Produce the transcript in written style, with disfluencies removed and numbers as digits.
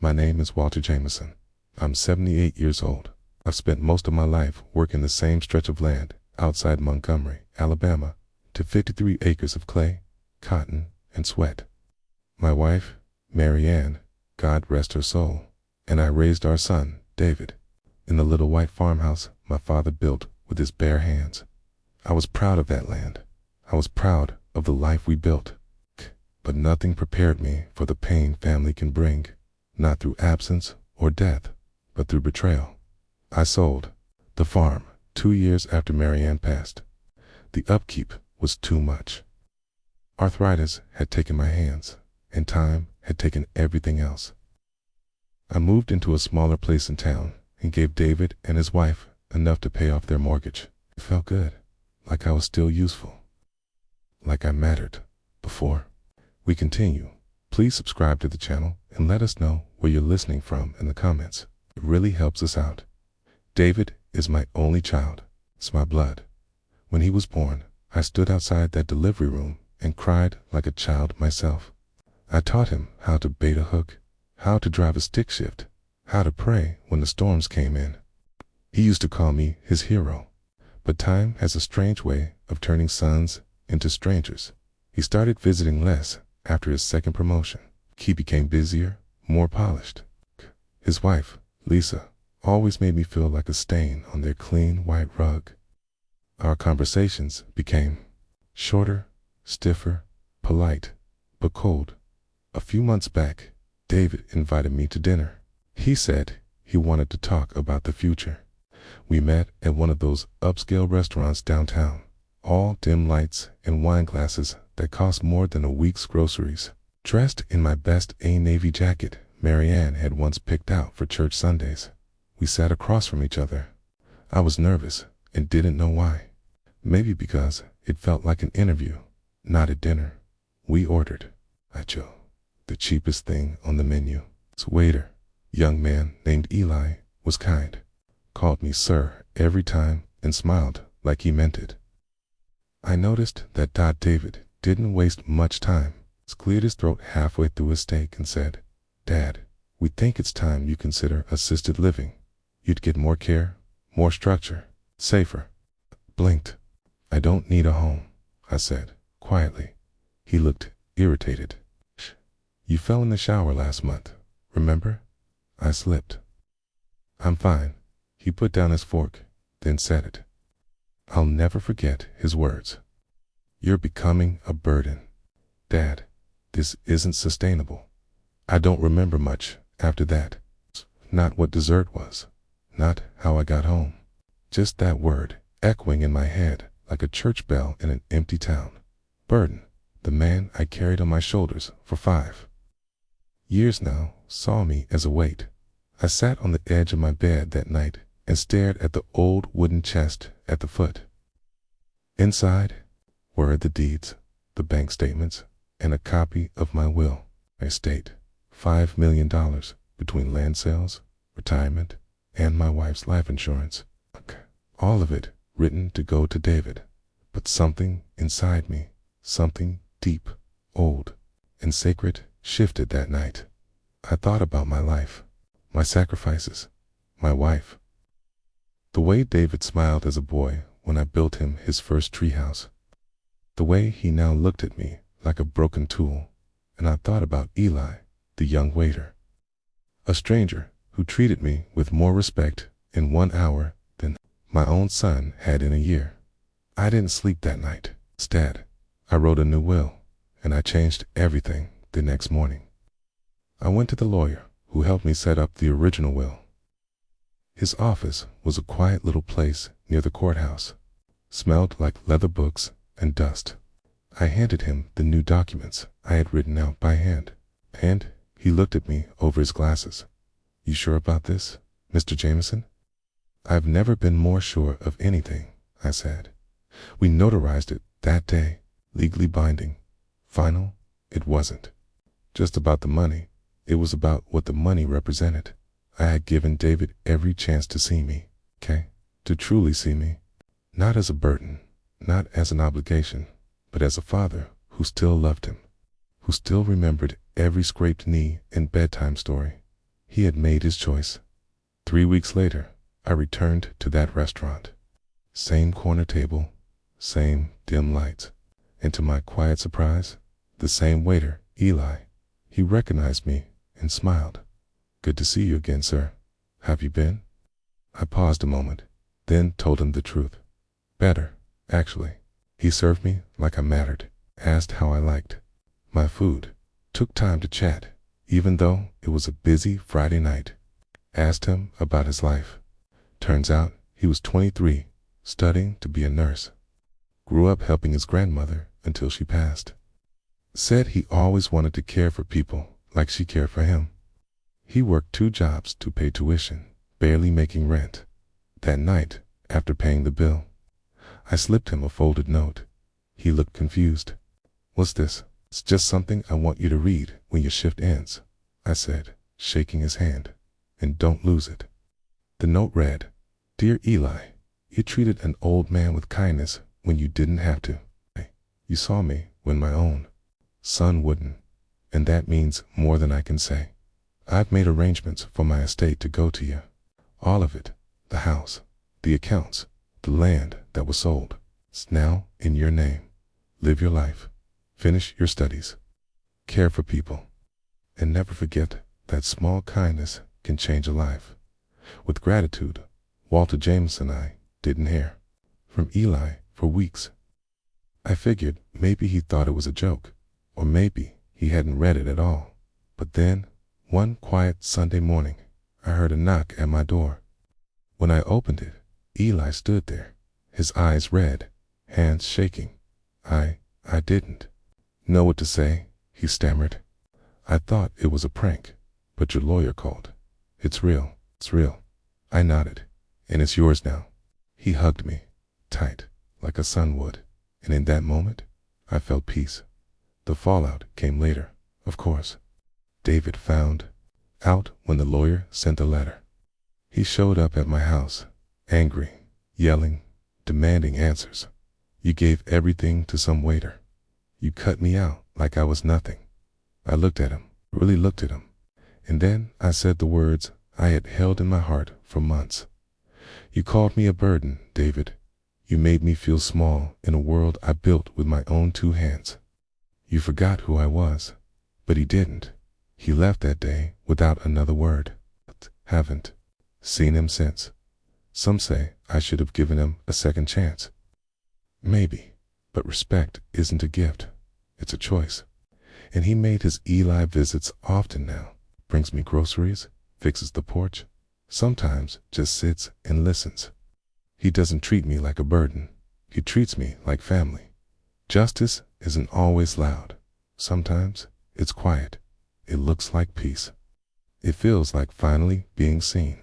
My name is Walter Jameson. I'm 78 years old. I've spent most of my life working the same stretch of land outside Montgomery, Alabama, to 53 acres of clay, cotton, and sweat. My wife, Mary Ann, God rest her soul, and I raised our son, David, in the little white farmhouse my father built with his bare hands. I was proud of that land. I was proud of the life we built. But nothing prepared me for the pain family can bring, not through absence or death, but through betrayal. I sold the farm 2 years after Mary Ann passed. The upkeep was too much. Arthritis had taken my hands, and time had taken everything else. I moved into a smaller place in town and gave David and his wife enough to pay off their mortgage. It felt good, like I was still useful, like I mattered before. We continue. Please subscribe to the channel and let us know where you're listening from in the comments. It really helps us out. David is my only child. It's my blood. When he was born, I stood outside that delivery room and cried like a child myself. I taught him how to bait a hook, how to drive a stick shift, how to pray when the storms came in. He used to call me his hero. But time has a strange way of turning sons into strangers. He started visiting less after his second promotion. He became busier, more polished. His wife, Lisa, always made me feel like a stain on their clean white rug. Our conversations became shorter, stiffer, polite, but cold. A few months back, David invited me to dinner. He said he wanted to talk about the future. We met at one of those upscale restaurants downtown, all dim lights and wine glasses that cost more than a week's groceries. Dressed in my best navy jacket Mary Ann had once picked out for church Sundays, we sat across from each other. I was nervous and didn't know why. Maybe because it felt like an interview, not a dinner. We ordered. I chose the cheapest thing on the menu. Its waiter, young man named Eli, was kind, called me sir every time and smiled like he meant it. I noticed that David didn't waste much time. He cleared his throat halfway through his steak and said, "Dad, we think it's time you consider assisted living. You'd get more care, more structure, safer." Blinked. "I don't need a home," I said, quietly. He looked irritated. "You fell in the shower last month, remember?" I slipped. "I'm fine." He put down his fork, then said it. I'll never forget his words. "You're becoming a burden. Dad, this isn't sustainable." I don't remember much after that. Not what dessert was, not how I got home. Just that word echoing in my head like a church bell in an empty town. Burden. The man I carried on my shoulders for 5 years now saw me as a weight. I sat on the edge of my bed that night and stared at the old wooden chest at the foot. Inside were the deeds, the bank statements, and a copy of my will. My estate, $5 million between land sales, retirement, and my wife's life insurance. All of it written to go to David. But something inside me, something deep, old, and sacred, shifted that night. I thought about my life, my sacrifices, my wife. The way David smiled as a boy when I built him his first treehouse. The way he now looked at me like a broken tool. And I thought about Eli, the young waiter. A stranger who treated me with more respect in 1 hour than my own son had in a year. I didn't sleep that night. Instead, I wrote a new will, and I changed everything the next morning. I went to the lawyer who helped me set up the original will. His office was a quiet little place near the courthouse. Smelled like leather books and dust. I handed him the new documents I had written out by hand, and he looked at me over his glasses. "You sure about this, Mr. Jameson?" "I've never been more sure of anything," I said. We notarized it that day, legally binding. Final, it wasn't. Just about the money. It was about what the money represented. I had given David every chance to see me, to truly see me. Not as a burden, not as an obligation, but as a father who still loved him, who still remembered every scraped knee and bedtime story. He had made his choice. 3 weeks later, I returned to that restaurant. Same corner table, same dim lights, and to my quiet surprise, the same waiter, Eli. He recognized me and smiled. "Good to see you again, sir. Have you been?" I paused a moment, then told him the truth. "Better, actually." He served me like I mattered, asked how I liked my food, took time to chat, even though it was a busy Friday night. Asked him about his life. Turns out he was 23, studying to be a nurse. Grew up helping his grandmother until she passed. Said he always wanted to care for people like she cared for him. He worked 2 jobs to pay tuition, barely making rent. That night, after paying the bill, I slipped him a folded note. He looked confused. "What's this?" "It's just something I want you to read when your shift ends," I said, shaking his hand. "And don't lose it." The note read, "Dear Eli, you treated an old man with kindness when you didn't have to. You saw me when my own son wouldn't, and that means more than I can say. I've made arrangements for my estate to go to you. All of it, the house, the accounts, the land that was sold. It's now in your name. Live your life. Finish your studies. Care for people. And never forget that small kindness can change a life. With gratitude, Walter James." And I didn't hear from Eli for weeks. I figured maybe he thought it was a joke, or maybe he hadn't read it at all. But then, one quiet Sunday morning, I heard a knock at my door. When I opened it, Eli stood there, his eyes red, hands shaking. I didn't know what to say," he stammered. "I thought it was a prank, but your lawyer called. It's real, it's real." I nodded. "And it's yours now." He hugged me, tight, like a son would, and in that moment, I felt peace. The fallout came later, of course. David found out when the lawyer sent the letter. He showed up at my house, angry, yelling, demanding answers. "You gave everything to some waiter. You cut me out like I was nothing." I looked at him, really looked at him, and then I said the words I had held in my heart for months. "You called me a burden, David. You made me feel small in a world I built with my own 2 hands. You forgot who I was." But he didn't. He left that day without another word. Haven't seen him since. Some say I should have given him a second chance. Maybe, but respect isn't a gift. It's a choice. And he made his Eli visits often now. Brings me groceries, fixes the porch, sometimes just sits and listens. He doesn't treat me like a burden. He treats me like family. Justice isn't always loud. Sometimes it's quiet. It looks like peace. It feels like finally being seen.